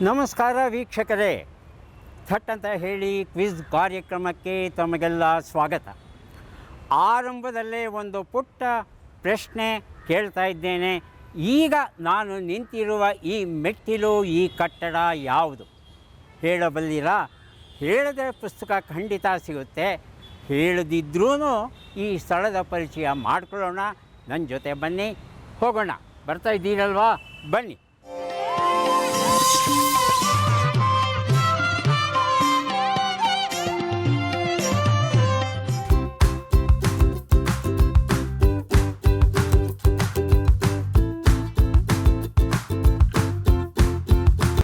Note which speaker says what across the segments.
Speaker 1: ನಮಸ್ಕಾರ ವೀಕ್ಷಕರೇ, ಥಟ್ ಅಂತ ಹೇಳಿ ಕ್ವಿಜ್ ಕಾರ್ಯಕ್ರಮಕ್ಕೆ ತಮಗೆಲ್ಲ ಸ್ವಾಗತ. ಆರಂಭದಲ್ಲೇ ಒಂದು ಪುಟ್ಟ ಪ್ರಶ್ನೆ ಕೇಳ್ತಾ ಇದ್ದೇನೆ. ಈಗ ನಾನು ನಿಂತಿರುವ ಈ ಮೆಟ್ಟಿಲು, ಈ ಕಟ್ಟಡ ಯಾವುದು ಹೇಳಬಲ್ಲಿರಾ? ಹೇಳಿದ್ರೆ ಪುಸ್ತಕ ಖಂಡಿತ ಸಿಗುತ್ತೆ. ಹೇಳದಿದ್ರೂ ಈ ಸ್ಥಳದ ಪರಿಚಯ ಮಾಡಿಕೊಳ್ಳೋಣ. ನನ್ನ ಜೊತೆ ಬನ್ನಿ, ಹೋಗೋಣ. ಬರ್ತಾ ಇದ್ದೀರಲ್ವಾ? ಬನ್ನಿ.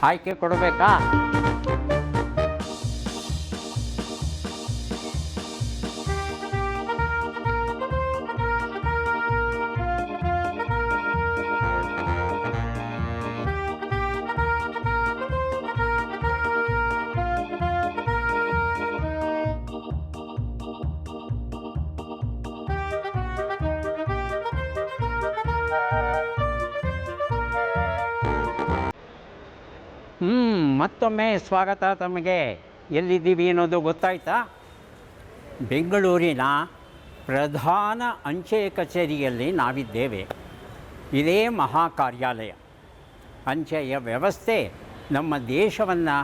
Speaker 1: ಆಯ್ಕೆ ಕೊಡಬೇಕಾ? ಮತ್ತೊಮ್ಮೆ ಸ್ವಾಗತ ತಮಗೆ. ಎಲ್ಲಿದ್ದೀವಿ ಅನ್ನೋದು ಗೊತ್ತಾಯ್ತಾ? ಬೆಂಗಳೂರಿನ ಪ್ರಧಾನ ಅಂಚೆ ಕಚೇರಿಯಲ್ಲಿ ನಾವಿದ್ದೇವೆ. ಇದೇ ಮಹಾ ಕಾರ್ಯಾಲಯ. ಅಂಚೆಯ ವ್ಯವಸ್ಥೆ ನಮ್ಮ ದೇಶವನ್ನು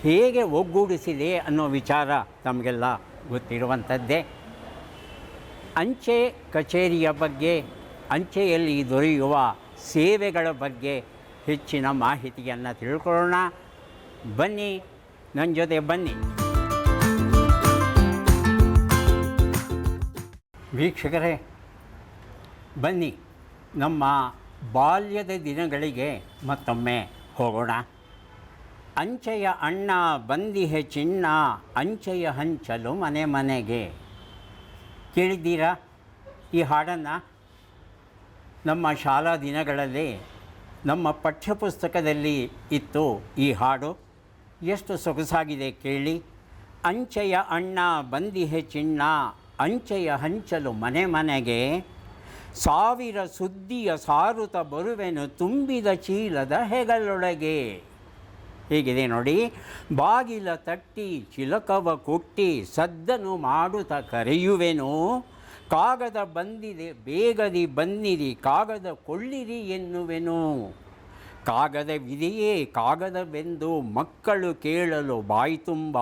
Speaker 1: ಹೇಗೆ ಒಗ್ಗೂಡಿಸಿದೆ ಅನ್ನೋ ವಿಚಾರ ತಮಗೆಲ್ಲ ಗೊತ್ತಿರುವಂಥದ್ದೇ. ಅಂಚೆ ಕಚೇರಿಯ ಬಗ್ಗೆ, ಅಂಚೆಯಲ್ಲಿ ದೊರೆಯುವ ಸೇವೆಗಳ ಬಗ್ಗೆ ಹೆಚ್ಚಿನ ಮಾಹಿತಿಯನ್ನು ತಿಳ್ಕೊಳ್ಳೋಣ. ಬನ್ನಿ, ನನ್ನ ಜೊತೆ ಬನ್ನಿ. ವೀಕ್ಷಕರೇ, ಬನ್ನಿ ನಮ್ಮ ಬಾಲ್ಯದ ದಿನಗಳಿಗೆ ಮತ್ತೊಮ್ಮೆ ಹೋಗೋಣ. ಅಂಚೆಯ ಅಣ್ಣ ಬಂದಿಹೆ ಚಿನ್ನ, ಅಂಚೆಯ ಹಂಚಲು ಮನೆ ಮನೆಗೆ. ಕೇಳಿದ್ದೀರಾ ಈ ಹಾಡನ್ನು? ನಮ್ಮ ಶಾಲಾ ದಿನಗಳಲ್ಲಿ ನಮ್ಮ ಪಠ್ಯಪುಸ್ತಕದಲ್ಲಿ ಇತ್ತು ಈ ಹಾಡು. ಎಷ್ಟು ಸೊಗಸಾಗಿದೆ ಕೇಳಿ. ಅಂಚೆಯ ಅಣ್ಣ ಬಂದಿಹೆ ಚಿನ್ನ, ಅಂಚೆಯ ಹಂಚಲು ಮನೆ ಮನೆಗೆ, ಸಾವಿರ ಸುದ್ದಿಯ ಸಾರುತ ಬರುವೆನು ತುಂಬಿದ ಚೀಲದ ಹೆಗಲೊಳಗೆ. ಹೀಗಿದೆ ನೋಡಿ. ಬಾಗಿಲ ತಟ್ಟಿ ಚಿಲಕವ ಕೊಟ್ಟಿ ಸದ್ದನು ಮಾಡುತ್ತ ಕರೆಯುವೆನು, ಕಾಗದ ಬಂದಿದೆ ಬೇಗದಿ ಬನ್ನಿರಿ, ಕಾಗದ ಕೊಳ್ಳಿರಿ ಎನ್ನುವೆನು. ಕಾಗದವಿದೆಯೇ ಕಾಗದವೆಂದು ಮಕ್ಕಳು ಕೇಳಲು ಬಾಯಿ ತುಂಬ,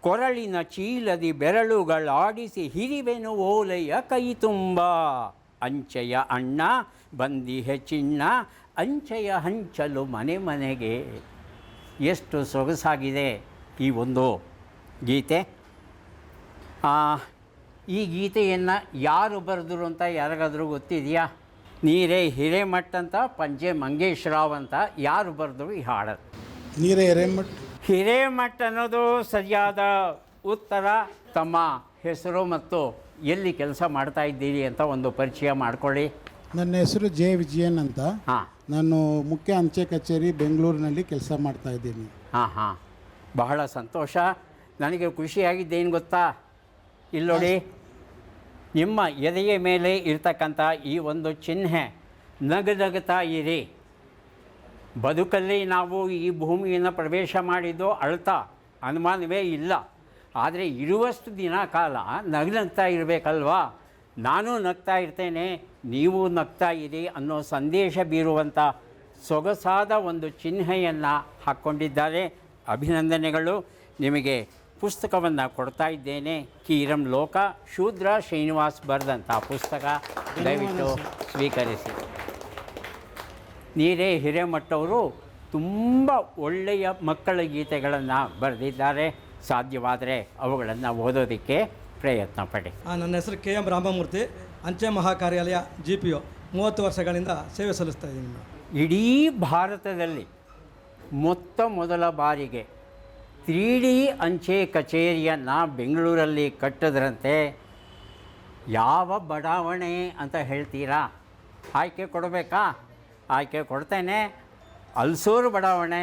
Speaker 1: ಕೊರಳಿನ ಚೀಲದಿ ಬೆರಳುಗಳಾಡಿಸಿ ಹಿರಿವೆನು ಓಲೆಯ ಕೈ ತುಂಬ. ಅಂಚೆಯ ಅಣ್ಣ ಬಂದಿಹೆ ಚಿನ್ನ, ಅಂಚೆಯ ಹಂಚಲು ಮನೆ ಮನೆಗೆ. ಎಷ್ಟು ಸೊಗಸಾಗಿದೆ ಈ ಒಂದು ಗೀತೆ. ಈ ಗೀತೆಯನ್ನು ಯಾರು ಬರೆದರು ಅಂತ ಯಾರಿಗಾದರೂ ಗೊತ್ತಿದೆಯಾ? ನೀರೇ ಹಿರೇಮಠ್ ಅಂತ, ಪಂಜೆ ಮಂಗೇಶ್ ರಾವ್ ಅಂತ ಯಾರು ಬರೆದರು ಈ ಹಾಡನ್ನು?
Speaker 2: ನೀರೇ ಹಿರೇಮಠ್.
Speaker 1: ಹಿರೇಮಠ್ ಅನ್ನೋದು ಸರಿಯಾದ ಉತ್ತರ. ತಮ್ಮ ಹೆಸರು ಮತ್ತು ಎಲ್ಲಿ ಕೆಲಸ ಮಾಡ್ತಾ ಇದ್ದೀರಿ ಅಂತ ಒಂದು ಪರಿಚಯ ಮಾಡಿಕೊಳ್ಳಿ.
Speaker 2: ನನ್ನ ಹೆಸರು ಜೆ ವಿಜಯನ್ ಅಂತ. ನಾನು ಮುಖ್ಯ ಅಂಚೆ ಕಚೇರಿ ಬೆಂಗಳೂರಿನಲ್ಲಿ ಕೆಲಸ ಮಾಡ್ತಾ ಇದ್ದೀನಿ.
Speaker 1: ಬಹಳ ಸಂತೋಷ. ನನಗೆ ಖುಷಿಯಾಗಿದ್ದೇನು ಗೊತ್ತಾ? ಇಲ್ಲಿ ನೋಡಿ, ನಿಮ್ಮ ಎದೆಯ ಮೇಲೆ ಇರ್ತಕ್ಕಂಥ ಈ ಒಂದು ಚಿಹ್ನೆ, ನಗನಗ್ತಾ ಇರಿ. ಬದುಕಲ್ಲಿ ನಾವು ಈ ಭೂಮಿಯನ್ನು ಪ್ರವೇಶ ಮಾಡಿದ್ದು ಅಳ್ತಾ, ಅನುಮಾನವೇ ಇಲ್ಲ. ಆದರೆ ಇರುವಷ್ಟು ದಿನ ಕಾಲ ನಗ್ನಗ್ತಾ ಇರಬೇಕಲ್ವಾ? ನಾನು ನಗ್ತಾ ಇರ್ತೇನೆ, ನೀವು ನಗ್ತಾ ಇರಿ ಅನ್ನೋ ಸಂದೇಶ ಬೀರುವಂಥ ಸೊಗಸಾದ ಒಂದು ಚಿಹ್ನೆಯನ್ನು ಹಾಕ್ಕೊಂಡಿದ್ದಾರೆ. ಅಭಿನಂದನೆಗಳು. ನಿಮಗೆ ಪುಸ್ತಕವನ್ನು ಕೊಡ್ತಾ ಇದ್ದೇನೆ. ಕೀರಂ ಲೋಕ, ಶೂದ್ರ ಶ್ರೀನಿವಾಸ್ ಬರೆದಂಥ ಪುಸ್ತಕ. ದಯವಿಟ್ಟು ಸ್ವೀಕರಿಸಿ. ನೀರೇ ಹಿರೇಮಠ್ ಅವರು ತುಂಬ ಒಳ್ಳೆಯ ಮಕ್ಕಳ ಗೀತೆಗಳನ್ನು ಬರೆದಿದ್ದಾರೆ. ಸಾಧ್ಯವಾದರೆ ಅವುಗಳನ್ನು ಓದೋದಕ್ಕೆ ಪ್ರಯತ್ನ ಪಡಿ.
Speaker 3: ನನ್ನ ಹೆಸರು ಕೆ ಎಂ ರಾಮಮೂರ್ತಿ, ಅಂಚೆ ಮಹಾ ಕಾರ್ಯಾಲಯ GPO. 30 ವರ್ಷಗಳಿಂದ ಸೇವೆ ಸಲ್ಲಿಸ್ತಾ ಇದ್ದೀನಿ.
Speaker 1: ಇಡೀ ಭಾರತದಲ್ಲಿ ಮೊದಲ ಬಾರಿಗೆ 3D ಅಂಚೆ ಕಚೇರಿಯನ್ನು ಬೆಂಗಳೂರಲ್ಲಿ ಕಟ್ಟಿದ್ರಂತೆ. ಯಾವ ಬಡಾವಣೆ ಅಂತ ಹೇಳ್ತೀರಾ? ಆಯ್ಕೆ ಕೊಡಬೇಕಾ? ಆಯ್ಕೆ ಕೊಡ್ತೇನೆ. ಹಲಸೂರು ಬಡಾವಣೆ,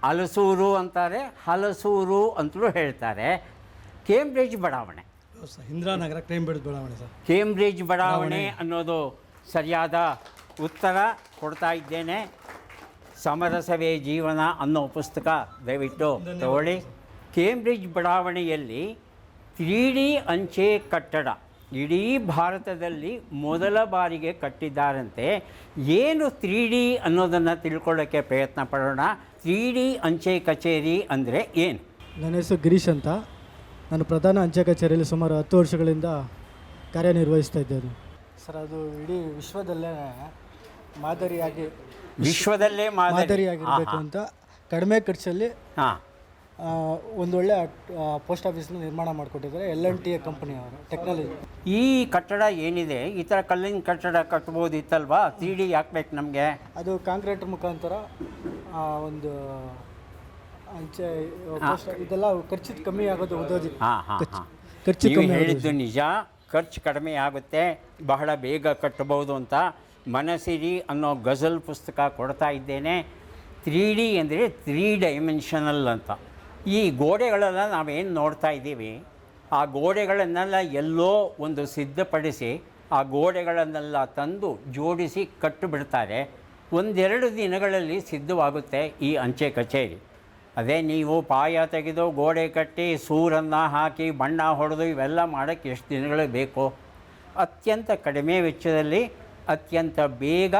Speaker 1: ಹಲಸೂರು ಅಂತಾರೆ, ಹಲಸೂರು ಅಂತಲೂ ಹೇಳ್ತಾರೆ. ಕೇಂಬ್ರಿಡ್ಜ್ ಬಡಾವಣೆ,
Speaker 3: ಇಂದಿರಾನಗರ ಕೇಂಬ್ರಿಡ್ಜ್ ಬಡಾವಣೆ ಸರ್.
Speaker 1: ಕೇಂಬ್ರಿಡ್ಜ್ ಬಡಾವಣೆ ಅನ್ನೋದು ಸರಿಯಾದ ಉತ್ತರ ಕೊಡ್ತಾ ಇದ್ದೇನೆ. ಸಮರಸವೇ ಜೀವನ ಅನ್ನೋ ಪುಸ್ತಕ ದಯವಿಟ್ಟು ತಗೊಳ್ಳಿ. ಕೇಂಬ್ರಿಡ್ಜ್ ಬಡಾವಣೆಯಲ್ಲಿ 3D ಅಂಚೆ ಕಟ್ಟಡ ಇಡೀ ಭಾರತದಲ್ಲಿ ಮೊದಲ ಬಾರಿಗೆ ಕಟ್ಟಿದ್ದಾರಂತೆ. ಏನು 3D ಅನ್ನೋದನ್ನು ತಿಳ್ಕೊಳ್ಳೋಕ್ಕೆ ಪ್ರಯತ್ನ ಪಡೋಣ. 3D ಅಂಚೆ ಕಚೇರಿ ಅಂದರೆ ಏನು?
Speaker 4: ನನ್ನ ಹೆಸರು ಗಿರೀಶ್ ಅಂತ. ನಾನು ಪ್ರಧಾನ ಅಂಚೆ ಕಚೇರಿಯಲ್ಲಿ ಸುಮಾರು 10 ವರ್ಷಗಳಿಂದ ಕಾರ್ಯನಿರ್ವಹಿಸ್ತಾ ಇದ್ದೇನೆ ಸರ್. ಅದು ಇಡೀ ವಿಶ್ವದಲ್ಲೇ ಮಾದರಿಯಾಗಿರಬೇಕು ಅಂತ ಕಡಿಮೆ ಖರ್ಚಲ್ಲಿ ಒಂದೊಳ್ಳೆ ಪೋಸ್ಟ್ ಆಫೀಸ್ನ ನಿರ್ಮಾಣ ಮಾಡಿಕೊಟ್ಟಿದ್ದಾರೆ L&T ಕಂಪನಿ ಅವರು ಟೆಕ್ನಾಲಜಿ.
Speaker 1: ಈ ಕಟ್ಟಡ ಏನಿದೆ, ಈ ಥರ ಕಲ್ಲಿನ ಕಟ್ಟಡ ಕಟ್ಬೋದಿತ್ತಲ್ವಾ? 3D ಯಾಕೆ ಬೇಕು ನಮಗೆ?
Speaker 4: ಅದು ಕಾಂಕ್ರೀಟ್ ಮುಖಾಂತರ ಒಂದು ಅಂಚೆ ಇದೆಲ್ಲ ಖರ್ಚು ಕಮ್ಮಿ ಆಗೋದು ಓದೋದು. ಖರ್ಚು ಕಮ್ಮಿ
Speaker 1: ಹೇಳಿದ್ದು ನಿಜ, ಖರ್ಚು ಕಡಿಮೆ ಆಗುತ್ತೆ, ಬಹಳ ಬೇಗ ಕಟ್ಟಬಹುದು ಅಂತ. ಮನಸಿರಿ ಅನ್ನೋ ಗಜಲ್ ಪುಸ್ತಕ ಕೊಡ್ತಾ ಇದ್ದೇನೆ. 3D ಅಂದರೆ 3 ಡೈಮೆನ್ಷನಲ್ ಅಂತ. ಈ ಗೋಡೆಗಳೆಲ್ಲ ನಾವೇನು ನೋಡ್ತಾ ಇದ್ದೀವಿ, ಆ ಗೋಡೆಗಳನ್ನೆಲ್ಲ ಎಲ್ಲೋ ಒಂದು ಸಿದ್ಧಪಡಿಸಿ ಆ ಗೋಡೆಗಳನ್ನೆಲ್ಲ ತಂದು ಜೋಡಿಸಿ ಕಟ್ಟಿಬಿಡ್ತಾರೆ. 1-2 ದಿನಗಳಲ್ಲಿ ಸಿದ್ಧವಾಗುತ್ತೆ ಈ ಅಂಚೆ ಕಚೇರಿ. ಅದೇ ನೀವು ಪಾಯ ತೆಗೆದು ಗೋಡೆ ಕಟ್ಟಿ ಸೂರನ್ನು ಹಾಕಿ ಬಣ್ಣ ಹೊಡೆದು ಇವೆಲ್ಲ ಮಾಡೋಕ್ಕೆ ಎಷ್ಟು ದಿನಗಳು ಬೇಕು? ಅತ್ಯಂತ ಕಡಿಮೆ ವೆಚ್ಚದಲ್ಲಿ ಅತ್ಯಂತ ಬೇಗ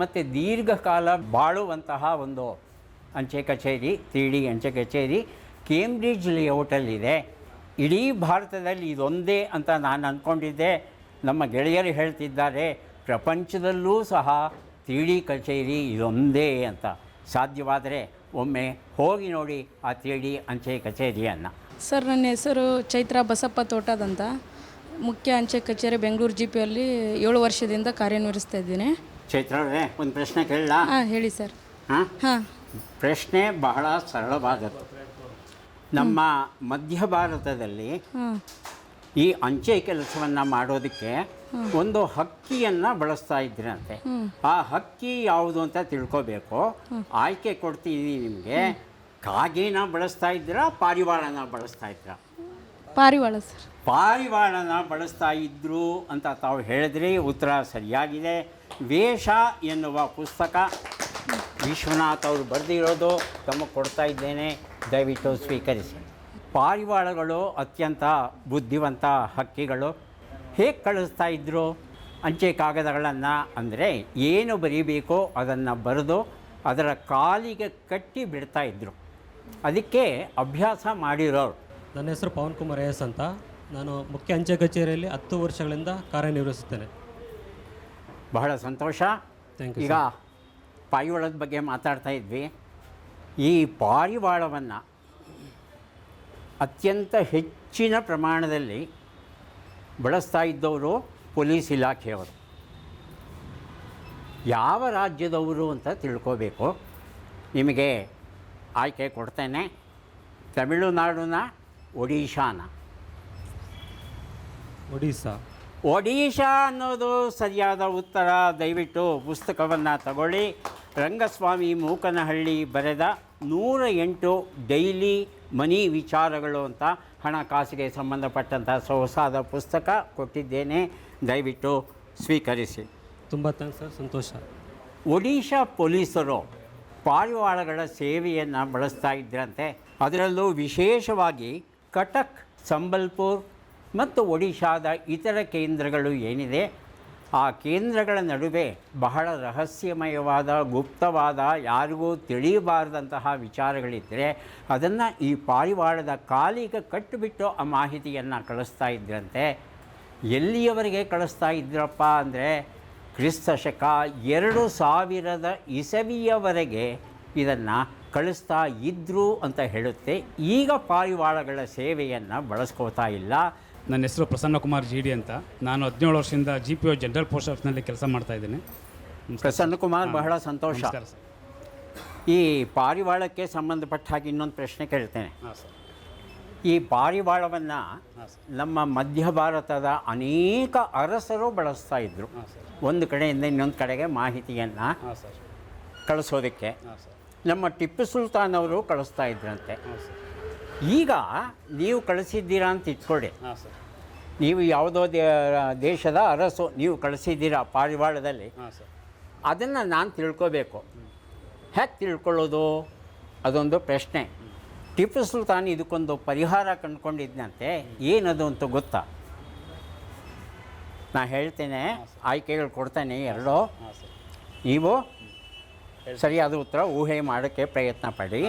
Speaker 1: ಮತ್ತು ದೀರ್ಘಕಾಲ ಬಾಳುವಂತಹ ಒಂದು ಅಂಚೆ ಕಚೇರಿ 3D ಅಂಚೆ ಕಚೇರಿ ಕೇಂಬ್ರಿಡ್ಜ್ ಲೇಔಟಲ್ಲಿದೆ. ಇಡೀ ಭಾರತದಲ್ಲಿ ಇದೊಂದೇ ಅಂತ ನಾನು ಅಂದ್ಕೊಂಡಿದ್ದೆ. ನಮ್ಮ ಗೆಳೆಯರು ಹೇಳ್ತಿದ್ದಾರೆ ಪ್ರಪಂಚದಲ್ಲೂ ಸಹ 3D ಕಚೇರಿ ಇದೊಂದೇ ಅಂತ. ಸಾಧ್ಯವಾದರೆ ಒಮ್ಮೆ ಹೋಗಿ ನೋಡಿ ಆ 3D ಅಂಚೆ ಕಚೇರಿಯನ್ನು.
Speaker 5: ಸರ್, ನನ್ನ ಹೆಸರು ಚೈತ್ರ ಬಸಪ್ಪ ತೋಟದಂತ. ಮುಖ್ಯ ಅಂಚೆ ಕಚೇರಿ ಬೆಂಗಳೂರು GPಯಲ್ಲಿ 7 ವರ್ಷದಿಂದ ಕಾರ್ಯನಿರ್ವಹಿಸ್ತಾ ಇದ್ದೀನಿ.
Speaker 1: ಚೈತ್ರ ಅವರೇ, ಒಂದು ಪ್ರಶ್ನೆ ಕೇಳಲಾ?
Speaker 5: ಹೇಳಿ ಸರ್.
Speaker 1: ಹಾಂ, ಪ್ರಶ್ನೆ ಬಹಳ ಸರಳವಾದದ್ದು. ನಮ್ಮ ಮಧ್ಯ ಭಾರತದಲ್ಲಿ ಈ ಅಂಚೆ ಕೆಲಸವನ್ನು ಮಾಡೋದಕ್ಕೆ ಒಂದು ಹಕ್ಕಿಯನ್ನು ಬಳಸ್ತಾ ಇದ್ರಂತೆ. ಆ ಹಕ್ಕಿ ಯಾವುದು ಅಂತ ತಿಳ್ಕೋಬೇಕು. ಆಯ್ಕೆ ಕೊಡ್ತೀನಿ ನಿಮಗೆ. ಕಾಗೆನ ಬಳಸ್ತಾ ಇದ್ದೀರಾ, ಪಾರಿವಾಳನ ಬಳಸ್ತಾ ಇದ್ದೀರಾ?
Speaker 5: ಪಾರಿವಾಳ ಸರ್.
Speaker 1: ಪಾರಿವಾಳನ ಬಳಸ್ತಾ ಇದ್ರು ಅಂತ ತಾವು ಹೇಳಿದ್ರಿ. ಉತ್ತರ ಸರಿಯಾಗಿದೆ. ವೇಷ ಎನ್ನುವ ಪುಸ್ತಕ ವಿಶ್ವನಾಥ್ ಅವರು ಬರೆದಿರೋದು ತಮಗೆ ಕೊಡ್ತಾ ಇದ್ದೇನೆ, ದಯವಿಟ್ಟು ಸ್ವೀಕರಿಸಿ. ಪಾರಿವಾಳಗಳು ಅತ್ಯಂತ ಬುದ್ಧಿವಂತ ಹಕ್ಕಿಗಳು. ಹೇಗೆ ಕಳಿಸ್ತಾ ಇದ್ದರು ಅಂಚೆ ಕಾಗದಗಳನ್ನು ಅಂದರೆ, ಏನು ಬರೀಬೇಕೋ ಅದನ್ನು ಬರೆದು ಅದರ ಕಾಲಿಗೆ ಕಟ್ಟಿ ಬಿಡ್ತಾಯಿದ್ರು. ಅದಕ್ಕೆ ಅಭ್ಯಾಸ ಮಾಡಿರೋರು.
Speaker 6: ನನ್ನ ಹೆಸರು ಪವನ್ ಕುಮಾರ್ AS ಅಂತ. ನಾನು ಮುಖ್ಯ ಅಂಚೆ ಕಚೇರಿಯಲ್ಲಿ 10 ವರ್ಷಗಳಿಂದ ಕಾರ್ಯನಿರ್ವಹಿಸುತ್ತೇನೆ.
Speaker 1: ಬಹಳ ಸಂತೋಷ. ಈಗ ಪಾರಿವಾಳದ ಬಗ್ಗೆ ಮಾತಾಡ್ತಾ ಇದ್ವಿ. ಈ ಪಾರಿವಾಳವನ್ನು ಅತ್ಯಂತ ಹೆಚ್ಚಿನ ಪ್ರಮಾಣದಲ್ಲಿ ಬಳಸ್ತಾ ಇದ್ದವರು ಪೊಲೀಸ್ ಇಲಾಖೆಯವರು. ಯಾವ ರಾಜ್ಯದವರು ಅಂತ ತಿಳ್ಕೋಬೇಕು. ನಿಮಗೆ ಆಯ್ಕೆ ಕೊಡ್ತೇನೆ. ತಮಿಳುನಾಡುನ, ಒಡಿಶಾನ? ಒಡಿಶಾ ಅನ್ನೋದು ಸರಿಯಾದ ಉತ್ತರ. ದಯವಿಟ್ಟು ಪುಸ್ತಕವನ್ನು ತಗೊಳ್ಳಿ. ರಂಗಸ್ವಾಮಿ ಮೂಕನಹಳ್ಳಿ ಬರೆದ 108 ಡೈಲಿ ಮನಿ ವಿಚಾರಗಳು ಅಂತ ಹಣಕಾಸಿಗೆ ಸಂಬಂಧಪಟ್ಟಂಥ ಸೊಗಸಾದ ಪುಸ್ತಕ ಕೊಟ್ಟಿದ್ದೇನೆ, ದಯವಿಟ್ಟು ಸ್ವೀಕರಿಸಿ.
Speaker 6: ತುಂಬ ಥ್ಯಾಂಕ್ಸ್ ಸರ್, ಸಂತೋಷ.
Speaker 1: ಒಡಿಶಾ ಪೊಲೀಸರು ಪಾರಿವಾಳಗಳ ಸೇವೆಯನ್ನು ಬಳಸ್ತಾ ಇದ್ರಂತೆ. ಅದರಲ್ಲೂ ವಿಶೇಷವಾಗಿ ಕಟಕ್, ಸಂಬಲ್ಪುರ್ ಮತ್ತು ಒಡಿಶಾದ ಇತರ ಕೇಂದ್ರಗಳು ಏನಿದೆ, ಆ ಕೇಂದ್ರಗಳ ನಡುವೆ ಬಹಳ ರಹಸ್ಯಮಯವಾದ, ಗುಪ್ತವಾದ, ಯಾರಿಗೂ ತಿಳಿಯಬಾರದಂತಹ ವಿಚಾರಗಳಿದ್ದರೆ ಅದನ್ನು ಈ ಪಾರಿವಾಳದ ಕಾಲಿಗೆ ಕಟ್ಟಿಬಿಟ್ಟು ಆ ಮಾಹಿತಿಯನ್ನು ಕಳಿಸ್ತಾ ಇದ್ರಂತೆ. ಎಲ್ಲಿಯವರೆಗೆ ಕಳಿಸ್ತಾ ಇದ್ರಪ್ಪ ಅಂದರೆ ಕ್ರಿಸ್ತಶಕ 2000 ಇಸವಿಯವರೆಗೆ ಇದನ್ನು ಕಳಿಸ್ತಾ ಇದ್ದರು ಅಂತ ಹೇಳುತ್ತೆ. ಈಗ ಪಾರಿವಾಳಗಳ ಸೇವೆಯನ್ನು ಬಳಸ್ಕೋತಾ ಇಲ್ಲ.
Speaker 7: ನನ್ನ ಹೆಸರು ಪ್ರಸನ್ನಕುಮಾರ್ GD ಅಂತ. ನಾನು 17 ವರ್ಷದಿಂದ GPO ಜನರಲ್ ಪೋಸ್ಟ್ ಆಫೀಸ್ನಲ್ಲಿ ಕೆಲಸ ಮಾಡ್ತಾಯಿದ್ದೀನಿ.
Speaker 1: ಪ್ರಸನ್ನಕುಮಾರ್, ಬಹಳ ಸಂತೋಷ. ಈ ಪಾರಿವಾಳಕ್ಕೆ ಸಂಬಂಧಪಟ್ಟ ಹಾಗೆ ಇನ್ನೊಂದು ಪ್ರಶ್ನೆ ಕೇಳ್ತೇನೆ. ಈ ಪಾರಿವಾಳವನ್ನು ನಮ್ಮ ಮಧ್ಯ ಭಾರತದ ಅನೇಕ ಅರಸರು ಬಳಸ್ತಾ ಇದ್ದರು. ಒಂದು ಕಡೆಯಿಂದ ಇನ್ನೊಂದು ಕಡೆಗೆ ಮಾಹಿತಿಯನ್ನು ಕಳಿಸೋದಕ್ಕೆ. ನಮ್ಮ ಟಿಪ್ಪು ಸುಲ್ತಾನ್ ಅವರು ಕಳಿಸ್ತಾ ಇದ್ರಂತೆ. ಈಗ ನೀವು ಕಳಿಸಿದ್ದೀರಾ ಅಂತ ಇಟ್ಕೊಳ್ಳಿ. ನೀವು ಯಾವುದೋ ದೇಶದ ಅರಸು ನೀವು ಕಳಿಸಿದ್ದೀರಾ ಪಾರಿವಾಳದಲ್ಲಿ. ಅದನ್ನು ನಾನು ತಿಳ್ಕೋಬೇಕು. ಹೇಗೆ ತಿಳ್ಕೊಳ್ಳೋದು ಅದೊಂದು ಪ್ರಶ್ನೆ. ಟಿಪ್ಪು ಸುಲ್ತಾನ್ ಇದಕ್ಕೊಂದು ಪರಿಹಾರ ಕಂಡುಕೊಂಡಿದ್ದಂತೆ. ಏನದು ಅಂತ ಗೊತ್ತಾ? ನಾ ಹೇಳ್ತೇನೆ, ಆಯ್ಕೆಗಳು ಕೊಡ್ತೇನೆ ಎರಡೋ, ನೀವು ಸರಿಯಾದ ಉತ್ತರ ಊಹೆ ಮಾಡೋಕ್ಕೆ ಪ್ರಯತ್ನ ಪಡಿ.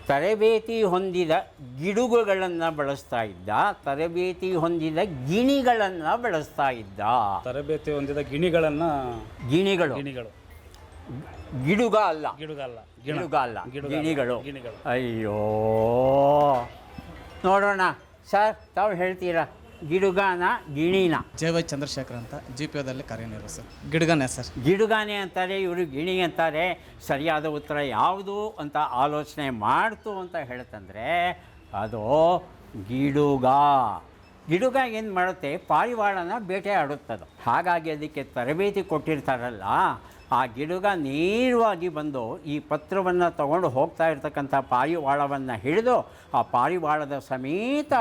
Speaker 1: ತರಬೇತಿ ಹೊಂದಿದ ಗಿಡುಗುಗಳನ್ನು ಬಳಸ್ತಾ ಇದ್ದ, ತರಬೇತಿ ಹೊಂದಿದ ಗಿಣಿಗಳನ್ನು ಬಳಸ್ತಾ ಇದ್ದ.
Speaker 7: ತರಬೇತಿ ಹೊಂದಿದ ಗಿಣಿಗಳನ್ನು
Speaker 1: ಗಿಣಿಗಳು, ಗಿಡುಗ ಅಲ್ಲ, ಗಿಡುಗ ಅಲ್ಲ, ಗಿಣಿಗಳು. ಅಯ್ಯೋ, ನೋಡೋಣ ಸರ್, ತಾವು ಹೇಳ್ತೀರಾ ಗಿಡುಗಾನ ಗಿಣಿನ?
Speaker 8: ಜೆ.ವೈ. ಚಂದ್ರಶೇಖರ್ ಅಂತ GPOದಲ್ಲಿ ಕಾರ್ಯನಿರ್ವಹಿಸ್ತಾರೆ. ಗಿಡುಗಾನೆ ಸರ್.
Speaker 1: ಗಿಡುಗಾನೆ ಅಂತಾರೆ, ಇವರು ಗಿಣಿ ಅಂತಾರೆ. ಸರಿಯಾದ ಉತ್ತರ ಯಾವುದು ಅಂತ ಆಲೋಚನೆ ಮಾಡ್ತು ಅಂತ ಹೇಳ್ತಂದರೆ ಅದು ಗಿಡುಗ. ಗಿಡುಗ ಏನು ಮಾಡುತ್ತೆ? ಪಾರಿವಾಳನ ಬೇಟೆ ಆಡುತ್ತದು. ಹಾಗಾಗಿ ಅದಕ್ಕೆ ತರಬೇತಿ ಕೊಟ್ಟಿರ್ತಾರಲ್ಲ, ಆ ಗಿಡುಗ ನೇರವಾಗಿ ಬಂದು ಈ ಪತ್ರವನ್ನು ತಗೊಂಡು ಹೋಗ್ತಾ ಇರ್ತಕ್ಕಂಥ ಪಾರಿವಾಳವನ್ನು ಹಿಡಿದು ಆ ಪಾರಿವಾಳದ ಸಮೇತ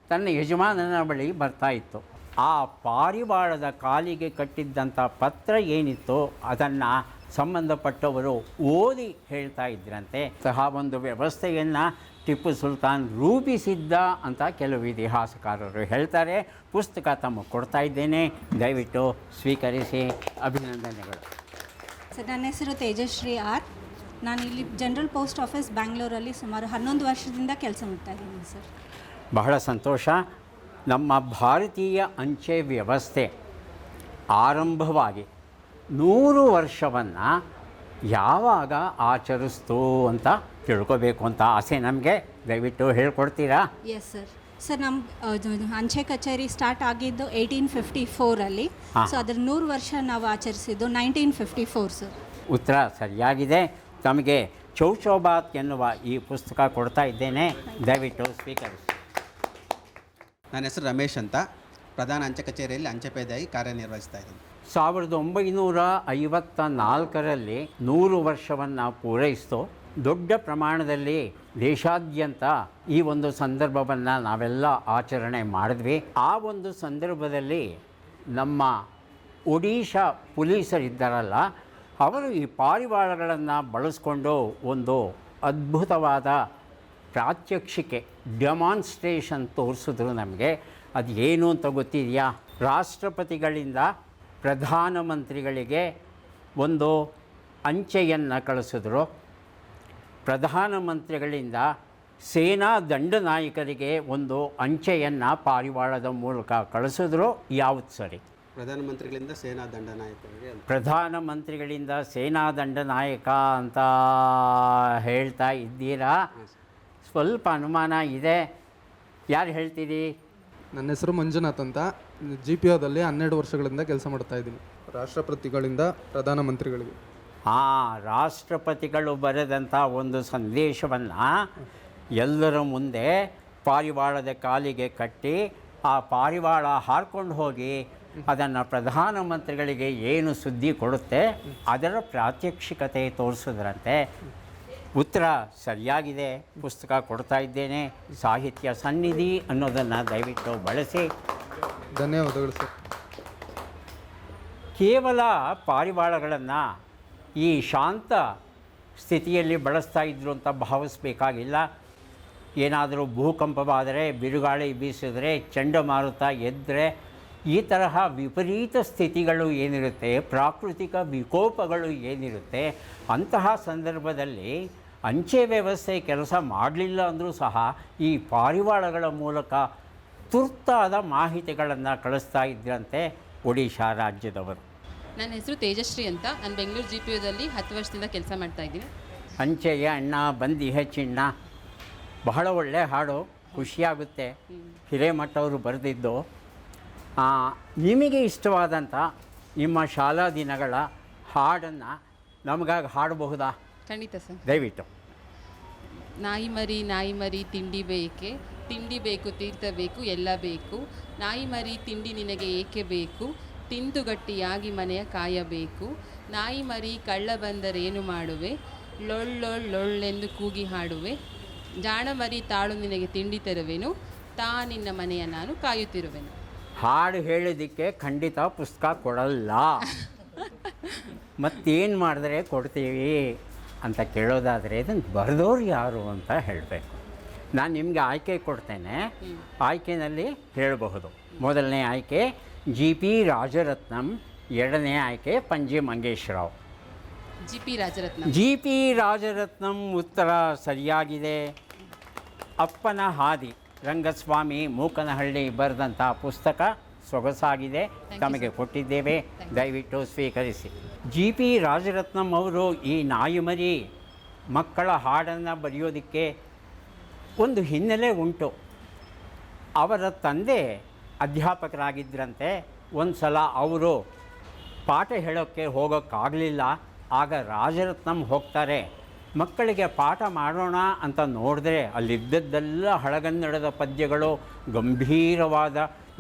Speaker 1: ತನ್ನ ಯಜಮಾನನ ಬಳಿ ಬರ್ತಾ ಇತ್ತು. ಆ ಪಾರಿವಾಳದ ಕಾಲಿಗೆ ಕಟ್ಟಿದ್ದಂಥ ಪತ್ರ ಏನಿತ್ತು ಅದನ್ನು ಸಂಬಂಧಪಟ್ಟವರು ಓದಿ ಹೇಳ್ತಾ ಇದ್ರಂತೆ. ಸಹ ಒಂದು ವ್ಯವಸ್ಥೆಯನ್ನು ಟಿಪ್ಪು ಸುಲ್ತಾನ್ ರೂಪಿಸಿದ್ದ ಅಂತ ಕೆಲವು ಇತಿಹಾಸಕಾರರು ಹೇಳ್ತಾರೆ. ಪುಸ್ತಕ ತಮಗೆ ಕೊಡ್ತಾ ಇದ್ದೇನೆ, ದಯವಿಟ್ಟು ಸ್ವೀಕರಿಸಿ. ಅಭಿನಂದನೆಗಳು.
Speaker 9: ಸರ್, ನನ್ನ ಹೆಸರು ತೇಜಶ್ರೀ ಆರ್. ನಾನು ಇಲ್ಲಿ ಜನರಲ್ ಪೋಸ್ಟ್ ಆಫೀಸ್ ಬ್ಯಾಂಗ್ಳೂರಲ್ಲಿ ಸುಮಾರು 11 ವರ್ಷದಿಂದ ಕೆಲಸ ಮಾಡ್ತಾ ಇದ್ದೀನಿ ಸರ್.
Speaker 1: ಬಹಳ ಸಂತೋಷ. ನಮ್ಮ ಭಾರತೀಯ ಅಂಚೆ ವ್ಯವಸ್ಥೆ ಆರಂಭವಾಗಿ 100 ವರ್ಷವನ್ನು ಯಾವಾಗ ಆಚರಿಸ್ತು ಅಂತ ತಿಳ್ಕೋಬೇಕು ಅಂತ ಆಸೆ ನಮಗೆ. ದಯವಿಟ್ಟು ಹೇಳ್ಕೊಡ್ತೀರಾ?
Speaker 9: Yes sir. ಸರ್, ನಮ್ಮ ಅಂಚೆ ಕಚೇರಿ ಸ್ಟಾರ್ಟ್ ಆಗಿದ್ದು 1854ಅಲ್ಲಿ. ಸೊ ಅದರ 100 ವರ್ಷ ನಾವು ಆಚರಿಸಿದ್ದು 1954 ಸರ್.
Speaker 1: ಉತ್ತರ ಸರಿಯಾಗಿದೆ. ತಮಗೆ ಚೌಚೌಬಾತ್ ಎನ್ನುವ ಈ ಪುಸ್ತಕ ಕೊಡ್ತಾ ಇದ್ದೇನೆ, ದಯವಿಟ್ಟು ಸ್ವೀಕರಿಸಿ.
Speaker 10: ನನ್ನ ಹೆಸರು ರಮೇಶ್ ಅಂತ, ಪ್ರಧಾನ ಅಂಚೆ ಕಚೇರಿಯಲ್ಲಿ ಅಂಚೆ ಪೇದೆಯಾಗಿ ಕಾರ್ಯನಿರ್ವಹಿಸ್ತಾ ಇದ್ದೀನಿ.
Speaker 1: 1954ರಲ್ಲಿ 100 ವರ್ಷವನ್ನು ಪೂರೈಸಿತು. ದೊಡ್ಡ ಪ್ರಮಾಣದಲ್ಲಿ ದೇಶಾದ್ಯಂತ ಈ ಒಂದು ಸಂದರ್ಭವನ್ನು ನಾವೆಲ್ಲ ಆಚರಣೆ ಮಾಡಿದ್ವಿ. ಆ ಒಂದು ಸಂದರ್ಭದಲ್ಲಿ ನಮ್ಮ ಒಡಿಶಾ ಪೊಲೀಸರಿದ್ದಾರಲ್ಲ, ಅವರು ಈ ಪಾರಿವಾಳಗಳನ್ನು ಬಳಸ್ಕೊಂಡು ಒಂದು ಅದ್ಭುತವಾದ ಪ್ರಾತ್ಯಕ್ಷಿಕೆ, ಡೆಮಾನ್ಸ್ಟ್ರೇಷನ್ ತೋರಿಸಿದ್ರು ನಮಗೆ. ಅದು ಏನು ಅಂತ ಗೊತ್ತಿದೆಯಾ? ರಾಷ್ಟ್ರಪತಿಗಳಿಂದ ಪ್ರಧಾನಮಂತ್ರಿಗಳಿಗೆ ಒಂದು ಅಂಚೆಯನ್ನು ಕಳಿಸಿದ್ರು. ಪ್ರಧಾನಮಂತ್ರಿಗಳಿಂದ ಸೇನಾ ದಂಡನಾಯಕರಿಗೆ ಒಂದು ಅಂಚೆಯನ್ನು ಪಾರಿವಾಳದ ಮೂಲಕ ಕಳಿಸಿದ್ರು. ಯಾವುದು ಸರಿ?
Speaker 10: ಪ್ರಧಾನಮಂತ್ರಿಗಳಿಂದ ಸೇನಾ ದಂಡನಾಯಕರಿಗೆ.
Speaker 1: ಪ್ರಧಾನಮಂತ್ರಿಗಳಿಂದ ಸೇನಾ ದಂಡನಾಯಕ ಅಂತ ಹೇಳ್ತಾ ಇದ್ದೀರಾ? ಸ್ವಲ್ಪ ಅನುಮಾನ ಇದೆ. ಯಾರು ಹೇಳ್ತೀರಿ?
Speaker 11: ನನ್ನ ಹೆಸರು ಮಂಜುನಾಥ್ ಅಂತ, GPOದಲ್ಲಿ 12 ವರ್ಷಗಳಿಂದ ಕೆಲಸ ಮಾಡ್ತಾ ಇದ್ದೀನಿ. ರಾಷ್ಟ್ರಪತಿಗಳಿಂದ ಪ್ರಧಾನಮಂತ್ರಿಗಳಿಗೆ.
Speaker 1: ರಾಷ್ಟ್ರಪತಿಗಳು ಬರೆದಂಥ ಒಂದು ಸಂದೇಶವನ್ನು ಎಲ್ಲರ ಮುಂದೆ ಪಾರಿವಾಳದ ಕಾಲಿಗೆ ಕಟ್ಟಿ ಆ ಪಾರಿವಾಳ ಹಾರ್ಕೊಂಡು ಹೋಗಿ ಅದನ್ನು ಪ್ರಧಾನಮಂತ್ರಿಗಳಿಗೆ ಏನು ಸುದ್ದಿ ಕೊಡುತ್ತೆ ಅದರ ಪ್ರಾತ್ಯಕ್ಷಿಕತೆ ತೋರಿಸಿದ್ರಂತೆ. ಉತ್ತರ ಸರಿಯಾಗಿದೆ. ಪುಸ್ತಕ ಕೊಡ್ತಾ ಇದ್ದೇನೆ. ಸಾಹಿತ್ಯ ಸನ್ನಿಧಿ ಅನ್ನೋದನ್ನು ದಯವಿಟ್ಟು ಬಳಸಿ.
Speaker 11: ಧನ್ಯವಾದಗಳು ಸರ್.
Speaker 1: ಕೇವಲ ಪಾರಿವಾಳಗಳನ್ನು ಈ ಶಾಂತ ಸ್ಥಿತಿಯಲ್ಲಿ ಬಳಸ್ತಾ ಇದ್ರು ಅಂತ ಭಾವಿಸಬೇಕಾಗಿಲ್ಲ. ಏನಾದರೂ ಭೂಕಂಪವಾದರೆ, ಬಿರುಗಾಳಿ ಬೀಸಿದ್ರೆ, ಚಂಡಮಾರುತ ಎದ್ದರೆ, ಈ ತರಹ ವಿಪರೀತ ಸ್ಥಿತಿಗಳು ಏನಿರುತ್ತೆ, ಪ್ರಾಕೃತಿಕ ವಿಕೋಪಗಳು ಏನಿರುತ್ತೆ, ಅಂತಹ ಸಂದರ್ಭದಲ್ಲಿ ಅಂಚೆ ವ್ಯವಸ್ಥೆ ಕೆಲಸ ಮಾಡಲಿಲ್ಲ ಅಂದರೂ ಸಹ ಈ ಪಾರಿವಾಳಗಳ ಮೂಲಕ ತುರ್ತಾದ ಮಾಹಿತಿಗಳನ್ನು ಕಳಿಸ್ತಾ ಇದ್ರಂತೆ ಒಡಿಶಾ ರಾಜ್ಯದವರು.
Speaker 12: ನನ್ನ ಹೆಸರು ತೇಜಶ್ರೀ ಅಂತ. ನಾನು ಬೆಂಗಳೂರು GPOದಲ್ಲಿ 10 ವರ್ಷದಿಂದ ಕೆಲಸ ಮಾಡ್ತಾ ಇದ್ದೀನಿ.
Speaker 1: ಅಂಚೆಯ ಅಣ್ಣ ಬಂದಿಹೆ ಚಿಣ್ಣ, ಬಹಳ ಒಳ್ಳೆ ಹಾಡು, ಖುಷಿಯಾಗುತ್ತೆ. ಹಿರೇಮಠವರು ಬರೆದಿದ್ದು. ನಿಮಗೆ ಇಷ್ಟವಾದಂಥ ನಿಮ್ಮ ಶಾಲಾ ದಿನಗಳ ಹಾಡನ್ನು ನಮಗಾಗಿ ಹಾಡಬಹುದಾ?
Speaker 12: ಖಂಡಿತ ಸರ್.
Speaker 1: ದಯವಿಟ್ಟು.
Speaker 12: ನಾಯಿ ಮರಿ ತಿಂಡಿ ಬೇಕೆ, ತಿಂಡಿ ಬೇಕು ತೀರ್ಥ ಬೇಕು ಎಲ್ಲ ಬೇಕು, ನಾಯಿ ಮರಿ ತಿಂಡಿ ನಿನಗೆ ಏಕೆ ಬೇಕು, ತಿಂದು ಗಟ್ಟಿಯಾಗಿ ಮನೆಯ ಕಾಯಬೇಕು, ನಾಯಿ ಮರಿ ಕಳ್ಳ ಬಂದರೇನು ಮಾಡುವೆ, ಲೊಳ್ಳೆಂದು ಕೂಗಿ ಹಾಡುವೆ, ಜಾಣ ಮರಿ ತಾಳು ನಿನಗೆ ತಿಂಡಿ ತರುವೆನು, ನಿನ್ನ ಮನೆಯ ನಾನು ಕಾಯುತ್ತಿರುವೆನು.
Speaker 1: ಹಾಡು ಹೇಳೋದಕ್ಕೆ ಖಂಡಿತ ಪುಸ್ತಕ ಕೊಡಲ್ಲ. ಮತ್ತೇನು ಮಾಡಿದ್ರೆ ಕೊಡ್ತೀವಿ? ಅಂತ ಕೇಳೋದಾದರೆ ಇದನ್ನು ಬರೆದವ್ರು ಯಾರು ಅಂತ ಹೇಳಬೇಕು. ನಾನು ನಿಮಗೆ ಆಯ್ಕೆ ಕೊಡ್ತೇನೆ, ಆಯ್ಕೆಯಲ್ಲಿ ಹೇಳಬಹುದು. ಮೊದಲನೇ ಆಯ್ಕೆ GP ರಾಜರತ್ನಂ, ಎರಡನೇ ಆಯ್ಕೆ ಪಂಜೆ ಮಂಗೇಶ್ರಾವ್. GP ರಾಜರತ್ನಂ ಉತ್ತರ ಸರಿಯಾಗಿದೆ. ಅಪ್ಪನ ಹಾದಿ ರಂಗಸ್ವಾಮಿ ಮೂಕನಹಳ್ಳಿ ಬರೆದಂಥ ಪುಸ್ತಕ ಸೊಗಸಾಗಿದೆ, ತಮಗೆ ಕೊಟ್ಟಿದ್ದೇವೆ, ದಯವಿಟ್ಟು ಸ್ವೀಕರಿಸಿ. GP ರಾಜರತ್ನಂ ಅವರು ಈ ನಾಯಿಮರಿ ಮಕ್ಕಳ ಹಾಡನ್ನು ಬರೆಯೋದಕ್ಕೆ ಒಂದು ಹಿನ್ನೆಲೆ ಉಂಟು. ಅವರ ತಂದೆ ಅಧ್ಯಾಪಕರಾಗಿದ್ದರಂತೆ. ಒಂದು ಸಲ ಅವರು ಪಾಠ ಹೇಳೋಕ್ಕೆ ಹೋಗೋಕ್ಕಾಗಲಿಲ್ಲ. ಆಗ ರಾಜರತ್ನಂ ಹೋಗ್ತಾರೆ, ಮಕ್ಕಳಿಗೆ ಪಾಠ ಮಾಡೋಣ ಅಂತ ನೋಡಿದ್ರೆ ಅಲ್ಲಿದ್ದದ್ದೆಲ್ಲ ಹಳಗನ್ನಡದ ಪದ್ಯಗಳು, ಗಂಭೀರವಾದ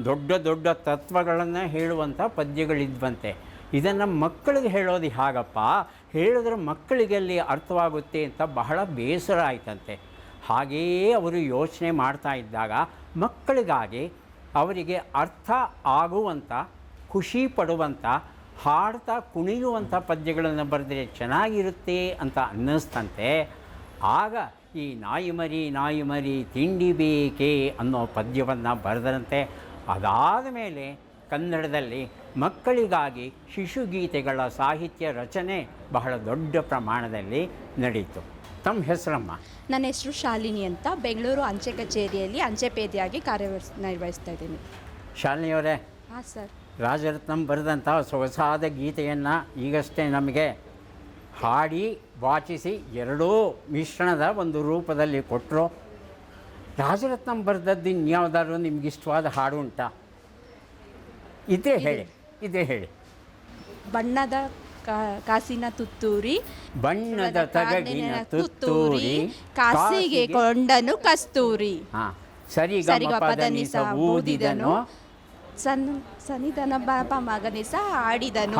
Speaker 1: ದೊಡ್ಡ ದೊಡ್ಡ ತತ್ವಗಳನ್ನು ಹೇಳುವಂಥ ಪದ್ಯಗಳಿದ್ವಂತೆ. ಇದನ್ನು ಮಕ್ಕಳಿಗೆ ಹೇಳೋದು ಹೇಗಪ್ಪ, ಹೇಳಿದ್ರೆ ಮಕ್ಕಳಿಗೆ ಅಲ್ಲಿ ಅರ್ಥವಾಗುತ್ತೆ ಅಂತ ಬಹಳ ಬೇಸರ ಆಯ್ತಂತೆ. ಹಾಗೆಯೇ ಅವರು ಯೋಚನೆ ಮಾಡ್ತಾ ಇದ್ದಾಗ ಮಕ್ಕಳಿಗಾಗಿ ಅವರಿಗೆ ಅರ್ಥ ಆಗುವಂಥ, ಖುಷಿ ಪಡುವಂಥ, ಹಾಡ್ತಾ ಕುಣಿಯುವಂಥ ಪದ್ಯಗಳನ್ನು ಬರೆದರೆ ಚೆನ್ನಾಗಿರುತ್ತೆ ಅಂತ ಅನ್ನಿಸ್ತಂತೆ. ಆಗ ಈ ನಾಯಿ ಮರಿ ತಿಂಡಿ ಬೇಕೇ ಅನ್ನೋ ಪದ್ಯವನ್ನು ಬರೆದರಂತೆ. ಅದಾದ ಮೇಲೆ ಕನ್ನಡದಲ್ಲಿ ಮಕ್ಕಳಿಗಾಗಿ ಶಿಶುಗೀತೆಗಳ ಸಾಹಿತ್ಯ ರಚನೆ ಬಹಳ ದೊಡ್ಡ ಪ್ರಮಾಣದಲ್ಲಿ ನಡೀತು. ತಮ್ಮ ಹೆಸರಮ್ಮ?
Speaker 13: ನನ್ನ ಹೆಸರು ಶಾಲಿನಿ ಅಂತ, ಬೆಂಗಳೂರು ಅಂಚೆ ಕಚೇರಿಯಲ್ಲಿ ಅಂಚೆ ಪೇದೆಯಾಗಿ ನಿರ್ವಹಿಸ್ತಾ ಇದ್ದೀನಿ.
Speaker 1: ಶಾಲಿನಿಯವರೇ,
Speaker 13: ಹಾಂ ಸರ್.
Speaker 1: ರಾಜರತ್ನಂ ಬರೆದಂಥ ಸೊಗಸಾದ ಗೀತೆಯನ್ನು ಈಗಷ್ಟೇ ನಮಗೆ ಹಾಡಿ ವಾಚಿಸಿ ಎರಡೂ ಮಿಶ್ರಣದ ಒಂದು ರೂಪದಲ್ಲಿ ಕೊಟ್ಟರು. ರಾಜರತ್ನಂ ಬರೆದದ್ದು ಇನ್ಯಾವುದಾದ್ರು ನಿಮಗಿಷ್ಟವಾದ ಹಾಡು ಉಂಟಾ? ಇದೇ ಹೇಳಿ.
Speaker 13: ಬಣ್ಣದ ಕಾಸಿನ ತುತ್ತೂರಿ,
Speaker 1: ಬಣ್ಣದ ತಗಡಿನ ತುತ್ತೂರಿ,
Speaker 13: ಕಾಸಿಗೆ ಕೊಂಡನು ಕಸ್ತೂರಿ,
Speaker 1: ಸರಿಗ ಪದನಿಸ ಊದಿದನು,
Speaker 13: ಸನಿಧನ ಬಾಪ ಮಗನಿಸ ಹಾಡಿದನು.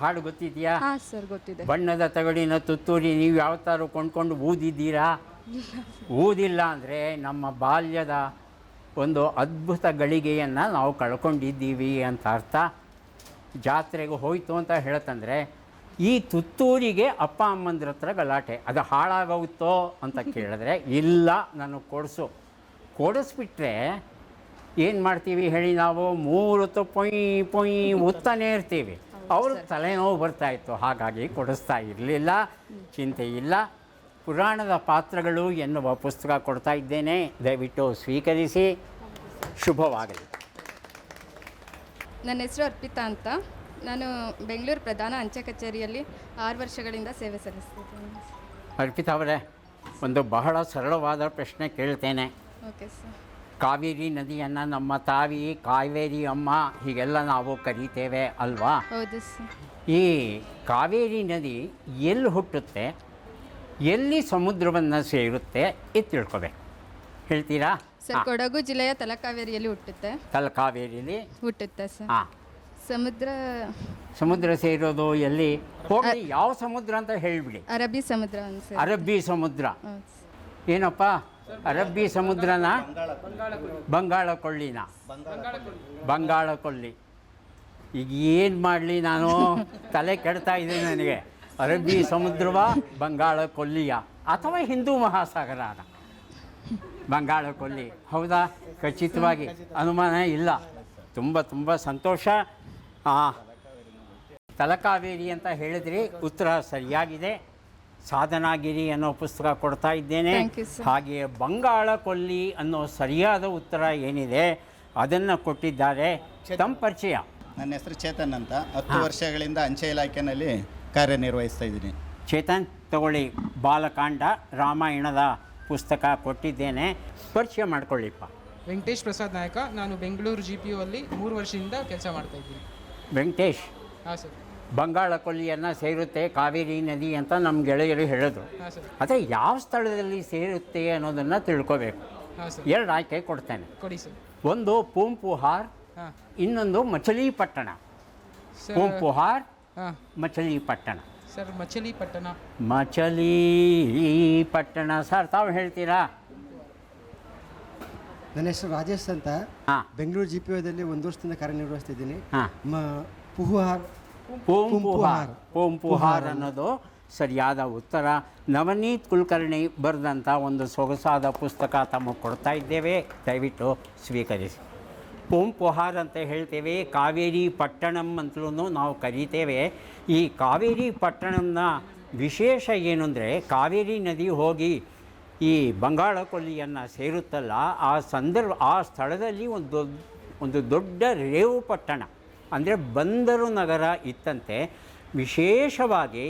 Speaker 1: ಹಾಡು ಗೊತ್ತಿದೆಯಾ?
Speaker 13: ಹಾಂ ಸರ್, ಗೊತ್ತಿದೆ.
Speaker 1: ಬಣ್ಣದ ತಗಡಿನ ತುತ್ತೂರಿ ನೀವು ಯಾವತ್ತಾರು ಕೊಂಡ್ಕೊಂಡು ಊದಿದ್ದೀರಾ? ಊದಿಲ್ಲ ಅಂದರೆ ನಮ್ಮ ಬಾಲ್ಯದ ಒಂದು ಅದ್ಭುತ ಗಳಿಗೆಯನ್ನು ನಾವು ಕಳ್ಕೊಂಡಿದ್ದೀವಿ ಅಂತ ಅರ್ಥ. ಜಾತ್ರೆಗೆ ಹೋಯ್ತು ಅಂತ ಹೇಳ್ತಂದರೆ ಈ ತುತ್ತೂರಿಗೆ ಅಪ್ಪ ಅಮ್ಮಂದ್ರ ಹತ್ರ ಗಲಾಟೆ, ಅದು ಹಾಳಾಗೋಗುತ್ತೋ ಅಂತ ಕೇಳಿದ್ರೆ ಇಲ್ಲ ನಾನು ಕೊಡಿಸ್ಬಿಟ್ರೆ ಏನು ಮಾಡ್ತೀವಿ ಹೇಳಿ, ನಾವು 3 ಹೊತ್ತು ಪೊಯ್ ಉತ್ತಾನೇ ಇರ್ತೀವಿ. ಅವ್ರಿಗೆ ತಲೆನೋವು ಬರ್ತಾಯಿತ್ತು, ಹಾಗಾಗಿ ಕೊಡಿಸ್ತಾ ಇರಲಿಲ್ಲ. ಚಿಂತೆ ಇಲ್ಲ. ಪುರಾಣದ ಪಾತ್ರಗಳು ಎನ್ನುವ ಪುಸ್ತಕ ಕೊಡ್ತಾ ಇದ್ದೇನೆ, ದಯವಿಟ್ಟು ಸ್ವೀಕರಿಸಿ. ಶುಭವಾಗಲಿ.
Speaker 5: ನನ್ನ ಹೆಸರು ಅರ್ಪಿತಾ ಅಂತ. ನಾನು ಬೆಂಗಳೂರು ಪ್ರಧಾನ ಅಂಚೆ ಕಚೇರಿಯಲ್ಲಿ 6 ವರ್ಷಗಳಿಂದ ಸೇವೆ ಸಲ್ಲಿಸ್ತಿದ್ದೇನೆ.
Speaker 1: ಅರ್ಪಿತಾ ಅವರೇ, ಒಂದು ಬಹಳ ಸರಳವಾದ ಪ್ರಶ್ನೆ ಕೇಳ್ತೇನೆ.
Speaker 5: Okay sir.
Speaker 1: ಕಾವೇರಿ ನದಿಯನ್ನು ನಮ್ಮ ತಾಯಿ ಕಾವೇರಿ ಅಮ್ಮ ಹೀಗೆಲ್ಲ ನಾವು ಕರೀತೇವೆ ಅಲ್ವಾ?
Speaker 5: ಹೌದು ಸರ್.
Speaker 1: ಈ ಕಾವೇರಿ ನದಿ ಎಲ್ಲಿ ಹುಟ್ಟುತ್ತೆ, ಎಲ್ಲಿ ಸಮುದ್ರವನ್ನು ಸೇರುತ್ತೆ ಇದು ತಿಳ್ಕೊಬೇಕು. ಹೇಳ್ತೀರಾ?
Speaker 5: ಸರ್, ಕೊಡಗು ಜಿಲ್ಲೆಯ ತಲಕಾವೇರಿಯಲ್ಲಿ
Speaker 1: ತಲಕಾವೇರಿಯಲ್ಲಿ
Speaker 5: ಹುಟ್ಟುತ್ತೆ ಸರ್.
Speaker 1: ಹಾಂ. ಸಮುದ್ರ ಸೇರೋದು ಎಲ್ಲಿ? ಹೋಗಿ ಯಾವ ಸಮುದ್ರ ಅಂತ ಹೇಳಿಬಿಡಿ.
Speaker 5: ಅರಬ್ಬಿ ಸಮುದ್ರ.
Speaker 1: ಅರಬ್ಬಿ ಸಮುದ್ರ ಏನಪ್ಪ? ಅರಬ್ಬಿ ಸಮುದ್ರನ ಬಂಗಾಳ ಕೊಳ್ಳಿನ? ಬಂಗಾಳ ಕೊಲ್ಲಿ. ಈಗ ಏನು ಮಾಡಲಿ, ನಾನು ತಲೆ ಕೆಡ್ತಾ ಇದ್ದೀನಿ ನನಗೆ. ಅರಬ್ಬಿ ಸಮುದ್ರವ, ಬಂಗಾಳ ಕೊಲ್ಲಿಯ, ಅಥವಾ ಹಿಂದೂ ಮಹಾಸಾಗರನ? ಬಂಗಾಳ ಕೊಲ್ಲಿ. ಹೌದಾ? ಖಚಿತವಾಗಿ ಅನುಮಾನ ಇಲ್ಲ. ತುಂಬ ಸಂತೋಷ. ತಲಕಾವೇರಿ ಅಂತ ಹೇಳಿದ್ರಿ, ಉತ್ತರ ಸರಿಯಾಗಿದೆ. ಸಾಧನಾಗಿರಿ ಅನ್ನೋ ಪುಸ್ತಕ ಕೊಡ್ತಾ ಇದ್ದೇನೆ. ಹಾಗೆಯೇ ಬಂಗಾಳ ಕೊಲ್ಲಿ ಅನ್ನೋ ಸರಿಯಾದ ಉತ್ತರ ಏನಿದೆ ಅದನ್ನು ಕೊಟ್ಟಿದ್ದಾರೆ. ತಮ್ಮ ಪರಿಚಯ?
Speaker 14: ನನ್ನ ಹೆಸರು ಚೇತನ್ ಅಂತ, 10 ವರ್ಷಗಳಿಂದ ಅಂಚೆ ಇಲಾಖೆಯಲ್ಲಿ ಕಾರ್ಯನಿರ್ವಹಿಸ್ತಾ ಇದ್ದೀನಿ.
Speaker 1: ಚೇತನ್, ತಗೊಳ್ಳಿ. ಬಾಲಕಾಂಡ ರಾಮಾಯಣದ ಪುಸ್ತಕ ಕೊಟ್ಟಿದ್ದೇನೆ, ಪರಿಚಯ ಮಾಡ್ಕೊಳ್ಳಿಪ್ಪ.
Speaker 15: ವೆಂಕಟೇಶ್ ಪ್ರಸಾದ್ ನಾಯಕ, ನಾನು ಬೆಂಗಳೂರು GPO ಅಲ್ಲಿ 3 ವರ್ಷದಿಂದ ಕೆಲಸ ಮಾಡ್ತಾ ಇದ್ದೀನಿ.
Speaker 1: ವೆಂಕಟೇಶ್,
Speaker 15: ಹಾಂ ಸರ್.
Speaker 1: ಬಂಗಾಳ ಕೊಲ್ಲಿಯನ್ನು ಸೇರುತ್ತೆ ಕಾವೇರಿ ನದಿ ಅಂತ ನಮ್ಮ ಗೆಳೆಯರು ಹೇಳಿದ್ರು. ಅದೇ ಯಾವ ಸ್ಥಳದಲ್ಲಿ ಸೇರುತ್ತೆ ಅನ್ನೋದನ್ನು ತಿಳ್ಕೋಬೇಕು. 2 ಆಯ್ಕೆ ಕೊಡ್ತೇನೆ.
Speaker 15: ಕೊಡಿ ಸರ್.
Speaker 1: ಒಂದು ಪೂಂಪುಹಾರ್, ಇನ್ನೊಂದು ಮಚಲಿಪಟ್ಟಣ. ಪೂಂಪುಹಾರ್, ಮಚಲಿಪಟ್ಟಣ.
Speaker 15: ಸರ್, ಮಚಲಿಪಟ್ಟಣ.
Speaker 1: ಮಚಲಿಪಟ್ಟಣ. ಸರ್, ತಾವು ಹೇಳ್ತೀರಾ?
Speaker 16: ನನ್ನ ಹೆಸರು ರಾಜೇಶ್ ಅಂತ, ಬೆಂಗಳೂರು GPOದಲ್ಲಿ 1 ವರ್ಷದಿಂದ ಕಾರ್ಯನಿರ್ವಹಿಸ್ತಿದ್ದೀನಿ.
Speaker 1: ಪೂಂಪುಹಾರ್ ಅನ್ನೋದು ಸರಿಯಾದ ಉತ್ತರ. ನವನೀತ್ ಕುಲಕರ್ಣಿ ಬರೆದಂಥ ಒಂದು ಸೊಗಸಾದ ಪುಸ್ತಕ ತಮಗೆ ಕೊಡ್ತಾ ಇದ್ದೇವೆ, ದಯವಿಟ್ಟು ಸ್ವೀಕರಿಸಿ. ಪೂಂಪುಹಾರ್ ಅಂತ ಹೇಳ್ತೇವೆ, ಕಾವೇರಿ ಪಟ್ಟಣಂ ಅಂತಲೂ ನಾವು ಕರೀತೇವೆ. ಈ ಕಾವೇರಿ ಪಟ್ಟಣಂನ ವಿಶೇಷ ಏನು ಅಂದರೆ, ಕಾವೇರಿ ನದಿ ಹೋಗಿ ಈ ಬಂಗಾಳ ಕೊಲ್ಲಿಯನ್ನು ಸೇರುತ್ತಲ್ಲ, ಆ ಸ್ಥಳದಲ್ಲಿ ಒಂದು ದೊಡ್ಡ ರೇವು ಪಟ್ಟಣ ಅಂದರೆ ಬಂದರು ನಗರ ಇತ್ತಂತೆ. ವಿಶೇಷವಾಗಿ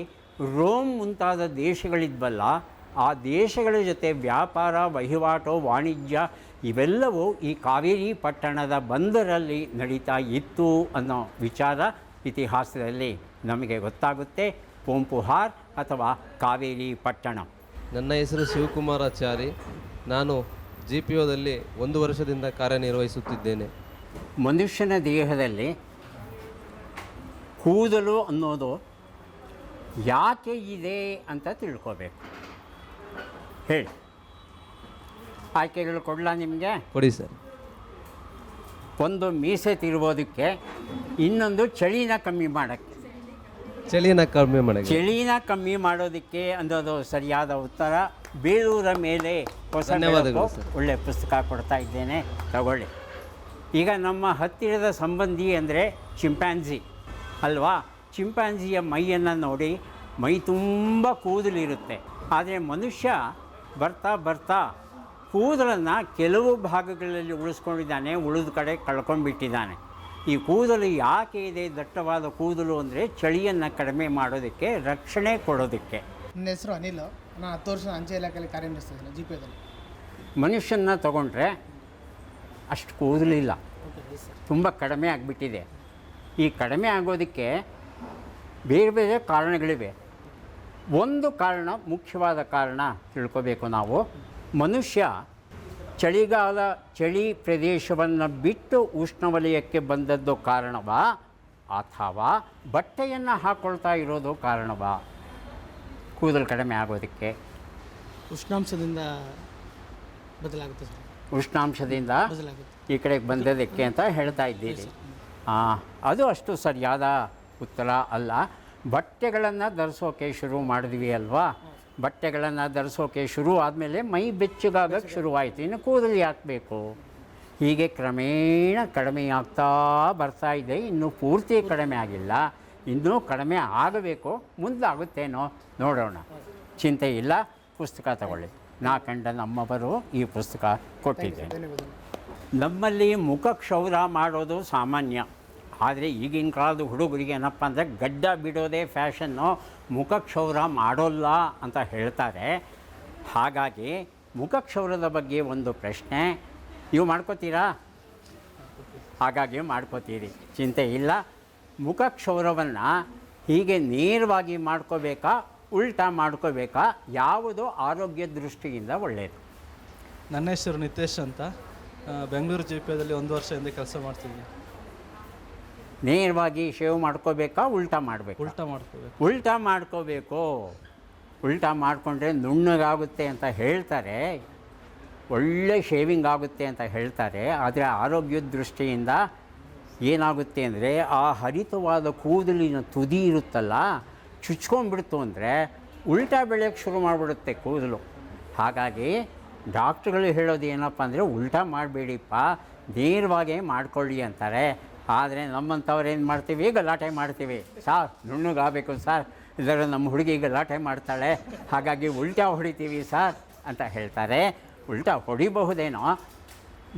Speaker 1: ರೋಮ್ ಮುಂತಾದ ದೇಶಗಳಿದ್ವಲ್ಲ, ಆ ದೇಶಗಳ ಜೊತೆ ವ್ಯಾಪಾರ, ವಹಿವಾಟು, ವಾಣಿಜ್ಯ ಇವೆಲ್ಲವೂ ಈ ಕಾವೇರಿ ಪಟ್ಟಣದ ಬಂದರಲ್ಲಿ ನಡೀತಾ ಇತ್ತು ಅನ್ನೋ ವಿಚಾರ ಇತಿಹಾಸದಲ್ಲಿ ನಮಗೆ ಗೊತ್ತಾಗುತ್ತೆ. ಪೂಂಪುಹಾರ್ ಅಥವಾ ಕಾವೇರಿ ಪಟ್ಟಣ.
Speaker 17: ನನ್ನ ಹೆಸರು ಶಿವಕುಮಾರಾಚಾರಿ. ನಾನು GPOದಲ್ಲಿ 1 ವರ್ಷದಿಂದ ಕಾರ್ಯನಿರ್ವಹಿಸುತ್ತಿದ್ದೇನೆ.
Speaker 1: ಮನುಷ್ಯನ ದೇಹದಲ್ಲಿ ಕೂದಲು ಅನ್ನೋದು ಯಾಕೆ ಇದೆ ಅಂತ ತಿಳ್ಕೋಬೇಕು. ಹೇಳಿ, ಆಯ್ಕೆಗಳು ಕೊಡಲಾ ನಿಮಗೆ?
Speaker 17: ಕೊಡಿ ಸರ್.
Speaker 1: ಒಂದು ಮೀಸೆ ತಿರುಗೋದಕ್ಕೆ, ಇನ್ನೊಂದು ಚಳಿನ ಕಮ್ಮಿ ಮಾಡೋಕ್ಕೆ. ಚಳಿನ ಕಮ್ಮಿ ಮಾಡೋದಕ್ಕೆ ಅನ್ನೋದು ಸರಿಯಾದ ಉತ್ತರ. ಬೇಲೂರ ಮೇಲೆ ಹೊಸ ಒಳ್ಳೆಯ ಪುಸ್ತಕ ಕೊಡ್ತಾ ಇದ್ದೇನೆ, ತಗೊಳ್ಳಿ. ಈಗ ನಮ್ಮ ಹತ್ತಿರದ ಸಂಬಂಧಿ ಅಂದರೆ ಚಿಂಪ್ಯಾನ್ಸಿ ಅಲ್ವಾ? ಚಿಂಪ್ಯಾನ್ಸಿಯ ಮೈಯನ್ನು ನೋಡಿ, ಮೈ ತುಂಬ ಕೂದಲಿರುತ್ತೆ. ಆದರೆ ಮನುಷ್ಯ ಬರ್ತಾ ಬರ್ತಾ ಕೂದಲನ್ನು ಕೆಲವು ಭಾಗಗಳಲ್ಲಿ ಉಳಿಸ್ಕೊಂಡಿದ್ದಾನೆ, ಉಳಿದ ಕಡೆ ಕಳ್ಕೊಂಡ್ಬಿಟ್ಟಿದ್ದಾನೆ. ಈ ಕೂದಲು ಯಾಕೆ ಇದೆ, ದಟ್ಟವಾದ ಕೂದಲು ಅಂದರೆ ಚಳಿಯನ್ನು ಕಡಿಮೆ ಮಾಡೋದಕ್ಕೆ, ರಕ್ಷಣೆ ಕೊಡೋದಕ್ಕೆ.
Speaker 18: ನನ್ನ ಹೆಸರು ಅನಿಲ್. ನಾನು 10 ವರ್ಷ ಅಂಚೆ ಇಲಾಖೆಯಲ್ಲಿ ಕಾರ್ಯನಿರ್ವಹಿಸ್ತಿದ್ದೇನೆ GPOದಲ್ಲಿ.
Speaker 1: ಮನುಷ್ಯನ ತಗೊಂಡ್ರೆ ಅಷ್ಟು ಕೂದಲಿಲ್ಲ, ತುಂಬ ಕಡಿಮೆ ಆಗಿಬಿಟ್ಟಿದೆ. ಈ ಕಡಿಮೆ ಆಗೋದಕ್ಕೆ ಬೇರೆ ಬೇರೆ ಕಾರಣಗಳಿವೆ. ಒಂದು ಕಾರಣ, ಮುಖ್ಯವಾದ ಕಾರಣ ತಿಳ್ಕೋಬೇಕು ನಾವು. ಮನುಷ್ಯ ಚಳಿ ಪ್ರದೇಶವನ್ನು ಬಿಟ್ಟು ಉಷ್ಣವಲಯಕ್ಕೆ ಬಂದದ್ದು ಕಾರಣವಾ, ಅಥವಾ ಬಟ್ಟೆಯನ್ನು ಹಾಕ್ಕೊಳ್ತಾ ಇರೋದು ಕಾರಣವಾ ಕೂದಲು ಕಡಿಮೆ ಆಗೋದಕ್ಕೆ?
Speaker 18: ಉಷ್ಣಾಂಶದಿಂದ ಬದಲಾಗುತ್ತೆ ಸರ್.
Speaker 1: ಉಷ್ಣಾಂಶದಿಂದ ಈ ಕಡೆಗೆ ಬಂದದಕ್ಕೆ ಅಂತ ಹೇಳ್ತಾ ಇದ್ದೀರಿ. ಅದು ಅಷ್ಟು ಸರಿಯಾದ ಉತ್ತರ ಅಲ್ಲ. ಬಟ್ಟೆಗಳನ್ನು ಧರಿಸೋಕೆ ಶುರು ಮಾಡಿದ್ವಿ ಅಲ್ವಾ? ಬಟ್ಟೆಗಳನ್ನು ಧರಿಸೋಕೆ ಶುರು ಆದಮೇಲೆ ಮೈ ಬೆಚ್ಚಗಾಗಕ್ಕೆ ಶುರುವಾಯಿತು. ಇನ್ನು ಕೂದಲು ಯಾಕೆ ಬೇಕು? ಹೀಗೆ ಕ್ರಮೇಣ ಕಡಿಮೆ ಆಗ್ತಾ ಬರ್ತಾ ಇದೆ. ಇನ್ನೂ ಪೂರ್ತಿ ಕಡಿಮೆ ಆಗಿಲ್ಲ, ಇನ್ನೂ ಕಡಿಮೆ ಆಗಬೇಕು. ಮುಂದಾಗುತ್ತೇನೋ ನೋಡೋಣ, ಚಿಂತೆ ಇಲ್ಲ. ಪುಸ್ತಕ ತಗೊಳ್ಳಿ. ನಾ ಕಂಡ ನಮ್ಮವರು ಈ ಪುಸ್ತಕ ಕೊಟ್ಟಿದ್ದೇನೆ. ನಮ್ಮಲ್ಲಿ ಮುಖ ಕ್ಷೌರ ಮಾಡೋದು ಸಾಮಾನ್ಯ. ಆದರೆ ಈಗಿನ ಕಾಲದ ಹುಡುಗರಿಗೆ ಏನಪ್ಪ ಅಂದರೆ ಗಡ್ಡ ಬಿಡೋದೇ ಫ್ಯಾಷನ್ನು, ಮುಖ ಕ್ಷೌರ ಮಾಡೋಲ್ಲ ಅಂತ ಹೇಳ್ತಾರೆ. ಹಾಗಾಗಿ ಮುಖ ಕ್ಷೌರದ ಬಗ್ಗೆ ಒಂದು ಪ್ರಶ್ನೆ. ನೀವು ಮಾಡ್ಕೋತೀರಾ? ಹಾಗಾಗಿ ಮಾಡ್ಕೋತೀರಿ, ಚಿಂತೆ ಇಲ್ಲ. ಮುಖ ಕ್ಷೌರವನ್ನು ಹೀಗೆ ನೇರವಾಗಿ ಮಾಡ್ಕೋಬೇಕಾ, ಉಲ್ಟಾ ಮಾಡ್ಕೋಬೇಕಾ? ಯಾವುದು ಆರೋಗ್ಯ ದೃಷ್ಟಿಯಿಂದ ಒಳ್ಳೆಯದು?
Speaker 19: ನನ್ನ ಹೆಸರು ನಿತೇಶ್ ಅಂತ. ಬೆಂಗಳೂರು GPOದಲ್ಲಿ 1 ವರ್ಷದಿಂದ ಕೆಲಸ ಮಾಡ್ತಿದ್ದೀನಿ.
Speaker 1: ನೇರವಾಗಿ ಶೇವ್ ಮಾಡ್ಕೋಬೇಕಾ, ಉಲ್ಟಾ ಮಾಡಬೇಕು? ಉಲ್ಟಾ ಮಾಡ್ಕೋಬೇಕು. ಉಲ್ಟಾ ಮಾಡಿಕೊಂಡ್ರೆ ನುಣ್ಣಗಾಗುತ್ತೆ ಅಂತ ಹೇಳ್ತಾರೆ, ಒಳ್ಳೆ ಶೇವಿಂಗ್ ಆಗುತ್ತೆ ಅಂತ ಹೇಳ್ತಾರೆ. ಆದರೆ ಆರೋಗ್ಯದ ದೃಷ್ಟಿಯಿಂದ ಏನಾಗುತ್ತೆ ಅಂದರೆ, ಆ ಹರಿತವಾದ ಕೂದಲಿನ ತುದಿ ಇರುತ್ತಲ್ಲ, ಚುಚ್ಕೊಂಡ್ಬಿಡ್ತು ಅಂದರೆ ಉಲ್ಟಾ ಬೆಳೆಯೋಕ್ಕೆ ಶುರು ಮಾಡಿಬಿಡುತ್ತೆ ಕೂದಲು. ಹಾಗಾಗಿ ಡಾಕ್ಟ್ರುಗಳು ಹೇಳೋದು ಏನಪ್ಪ ಅಂದರೆ, ಉಲ್ಟಾ ಮಾಡಬೇಡಿಪ್ಪ, ನೇರವಾಗೇ ಮಾಡ್ಕೊಳ್ಳಿ ಅಂತಾರೆ. ಆದರೆ ನಮ್ಮಂಥವ್ರು ಏನು ಮಾಡ್ತೀವಿ, ಗಲಾಟೆ ಮಾಡ್ತೀವಿ. ಸಾರ್ ನುಣ್ಣಗಾಗಬೇಕು ಸಾರ್, ಇದರ ನಮ್ಮ ಹುಡುಗಿ ಗಲಾಟೆ ಮಾಡ್ತಾಳೆ, ಹಾಗಾಗಿ ಉಲ್ಟಾ ಹೊಡಿತೀವಿ ಸಾರ್ ಅಂತ ಹೇಳ್ತಾರೆ. ಉಲ್ಟಾ ಹೊಡಿಬಹುದೇನೋ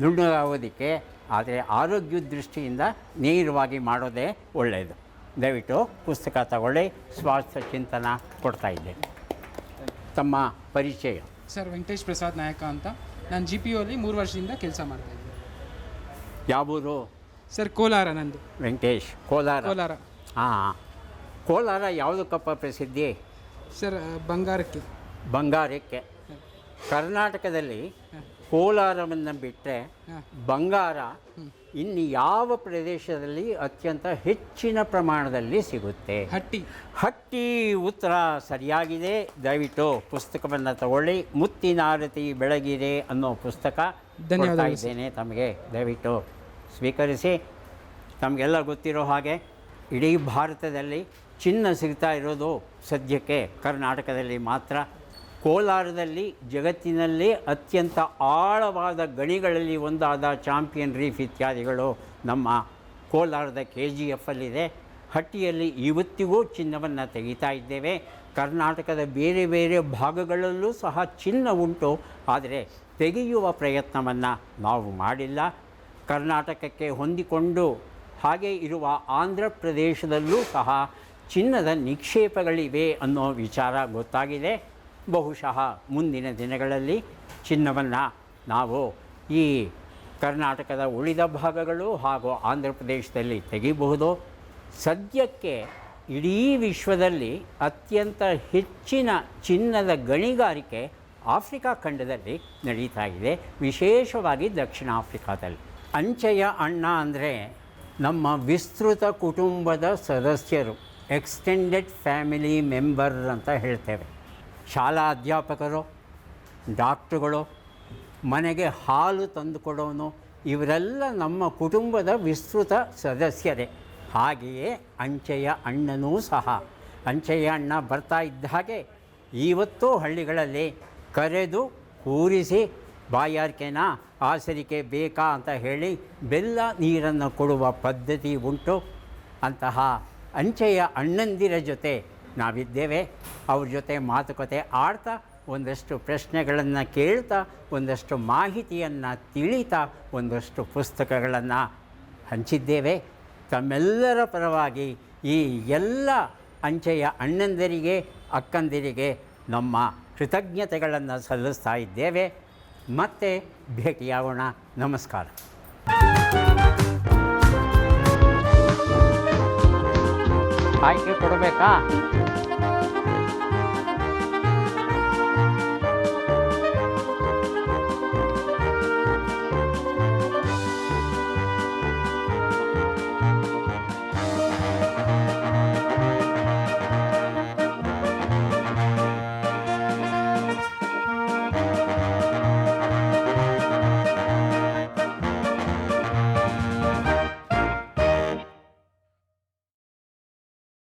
Speaker 1: ನುಣ್ಣಗಾಗೋದಕ್ಕೆ, ಆದರೆ ಆರೋಗ್ಯದ ದೃಷ್ಟಿಯಿಂದ ನೇರವಾಗಿ ಮಾಡೋದೇ ಒಳ್ಳೆಯದು. ದಯವಿಟ್ಟು ಪುಸ್ತಕ ತಗೊಳ್ಳಿ. ಸ್ವಾಸ್ಥ್ಯ ಚಿಂತನ ಕೊಡ್ತಾ ಇದ್ದೇನೆ. ತಮ್ಮ ಪರಿಚಯ?
Speaker 15: ಸರ್, ವೆಂಕಟೇಶ್ ಪ್ರಸಾದ್ ನಾಯಕ ಅಂತ. ನಾನು GPOಲ್ಲಿ 3 ವರ್ಷದಿಂದ ಕೆಲಸ ಮಾಡ್ತಾಯಿದ್ದೀನಿ.
Speaker 1: ಯಾವೂರು?
Speaker 15: ಸರ್, ಕೋಲಾರ ನಂದು.
Speaker 1: ವೆಂಕಟೇಶ್, ಕೋಲಾರ. ಹಾಂ, ಕೋಲಾರ ಯಾವುದಕ್ಕಪ್ಪ ಪ್ರಸಿದ್ಧಿ?
Speaker 15: ಸರ್, ಬಂಗಾರಕ್ಕೆ.
Speaker 1: ಕರ್ನಾಟಕದಲ್ಲಿ ಕೋಲಾರವನ್ನು ಬಿಟ್ಟರೆ ಬಂಗಾರ ಇನ್ನು ಯಾವ ಪ್ರದೇಶದಲ್ಲಿ ಅತ್ಯಂತ ಹೆಚ್ಚಿನ ಪ್ರಮಾಣದಲ್ಲಿ ಸಿಗುತ್ತೆ? ಹಟ್ಟಿ. ಉತ್ತರ ಸರಿಯಾಗಿದೆ. ದಯವಿಟ್ಟು ಪುಸ್ತಕವನ್ನು ತಗೊಳ್ಳಿ. ಮುತ್ತಿನಾರತಿ ಬೆಳಗಿದೆ ಅನ್ನೋ ಪುಸ್ತಕ ಕೊಡ್ತಾ ಇದ್ದೇನೆ ತಮಗೆ, ದಯವಿಟ್ಟು ಸ್ವೀಕರಿಸಿ. ತಮಗೆಲ್ಲ ಗೊತ್ತಿರೋ ಹಾಗೆ ಇಡೀ ಭಾರತದಲ್ಲಿ ಚಿನ್ನ ಸಿಗ್ತಾ ಇರೋದು ಸದ್ಯಕ್ಕೆ ಕರ್ನಾಟಕದಲ್ಲಿ ಮಾತ್ರ. ಕೋಲಾರದಲ್ಲಿ ಜಗತ್ತಿನಲ್ಲೇ ಅತ್ಯಂತ ಆಳವಾದ ಗಣಿಗಳಲ್ಲಿ ಒಂದಾದ ಚಾಂಪಿಯನ್ ರೀಫ್ ಇತ್ಯಾದಿಗಳು ನಮ್ಮ ಕೋಲಾರದ KGFಲ್ಲಿದೆ. ಹಟ್ಟಿಯಲ್ಲಿ ಇವತ್ತಿಗೂ ಚಿನ್ನವನ್ನು ತೆಗಿತಾ ಇದ್ದೇವೆ. ಕರ್ನಾಟಕದ ಬೇರೆ ಬೇರೆ ಭಾಗಗಳಲ್ಲೂ ಸಹ ಚಿನ್ನ ಉಂಟು, ಆದರೆ ತೆಗೆಯುವ ಪ್ರಯತ್ನವನ್ನು ನಾವು ಮಾಡಿಲ್ಲ. ಕರ್ನಾಟಕಕ್ಕೆ ಹೊಂದಿಕೊಂಡು ಹಾಗೆ ಇರುವ ಆಂಧ್ರ ಪ್ರದೇಶದಲ್ಲೂ ಸಹ ಚಿನ್ನದ ನಿಕ್ಷೇಪಗಳಿವೆ ಅನ್ನೋ ವಿಚಾರ ಗೊತ್ತಾಗಿದೆ. ಬಹುಶಃ ಮುಂದಿನ ದಿನಗಳಲ್ಲಿ ಚಿನ್ನವನ್ನು ನಾವು ಈ ಕರ್ನಾಟಕದ ಉಳಿದ ಭಾಗಗಳು ಹಾಗೂ ಆಂಧ್ರ ಪ್ರದೇಶದಲ್ಲಿ ತೆಗಿಬಹುದು. ಸದ್ಯಕ್ಕೆ ಇಡೀ ವಿಶ್ವದಲ್ಲಿ ಅತ್ಯಂತ ಹೆಚ್ಚಿನ ಚಿನ್ನದ ಗಣಿಗಾರಿಕೆ ಆಫ್ರಿಕಾ ಖಂಡದಲ್ಲಿ ನಡೀತಾ ಇದೆ, ವಿಶೇಷವಾಗಿ ದಕ್ಷಿಣ ಆಫ್ರಿಕಾದಲ್ಲಿ. ಅಂಚೆಯ ಅಣ್ಣ ಅಂದರೆ ನಮ್ಮ ವಿಸ್ತೃತ ಕುಟುಂಬದ ಸದಸ್ಯರು, ಎಕ್ಸ್ಟೆಂಡೆಡ್ ಫ್ಯಾಮಿಲಿ ಮೆಂಬರ್ ಅಂತ ಹೇಳ್ತೇವೆ. ಶಾಲಾ ಅಧ್ಯಾಪಕರು, ಡಾಕ್ಟ್ರುಗಳು, ಮನೆಗೆ ಹಾಲು ತಂದುಕೊಡೋನು, ಇವರೆಲ್ಲ ನಮ್ಮ ಕುಟುಂಬದ ವಿಸ್ತೃತ ಸದಸ್ಯರೇ. ಹಾಗೆಯೇ ಅಂಚೆಯ ಅಣ್ಣನೂ ಸಹ. ಅಂಚೆಯ ಅಣ್ಣ ಬರ್ತಾ ಇದ್ದ ಹಾಗೆ ಇವತ್ತೂ ಹಳ್ಳಿಗಳಲ್ಲಿ ಕರೆದು ಕೂರಿಸಿ ಬಾಯಾರಿಕೆನ ಆಸರಿಕೆ ಬೇಕಾ ಅಂತ ಹೇಳಿ ಬೆಲ್ಲ ನೀರನ್ನು ಕೊಡುವ ಪದ್ಧತಿ ಉಂಟು. ಅಂತಹ ಅಂಚೆಯ ಅಣ್ಣಂದಿರ ಜೊತೆ ನಾವಿದ್ದೇವೆ. ಅವ್ರ ಜೊತೆ ಮಾತುಕತೆ ಆಡ್ತಾ, ಒಂದಷ್ಟು ಪ್ರಶ್ನೆಗಳನ್ನು ಕೇಳ್ತಾ, ಒಂದಷ್ಟು ಮಾಹಿತಿಯನ್ನು ತಿಳಿತಾ, ಒಂದಷ್ಟು ಪುಸ್ತಕಗಳನ್ನು ಹಂಚಿದ್ದೇವೆ. ತಮ್ಮೆಲ್ಲರ ಪರವಾಗಿ ಈ ಎಲ್ಲ ಅಂಚೆಯ ಅಣ್ಣಂದಿರಿಗೆ, ಅಕ್ಕಂದಿರಿಗೆ ನಮ್ಮ ಕೃತಜ್ಞತೆಗಳನ್ನು ಸಲ್ಲಿಸ್ತಾ ಇದ್ದೇವೆ. ಮತ್ತೆ ಭೇಟಿಯಾಗೋಣ. ನಮಸ್ಕಾರ. ಆಯ್ಕೆ ಕೊಡಬೇಕಾ?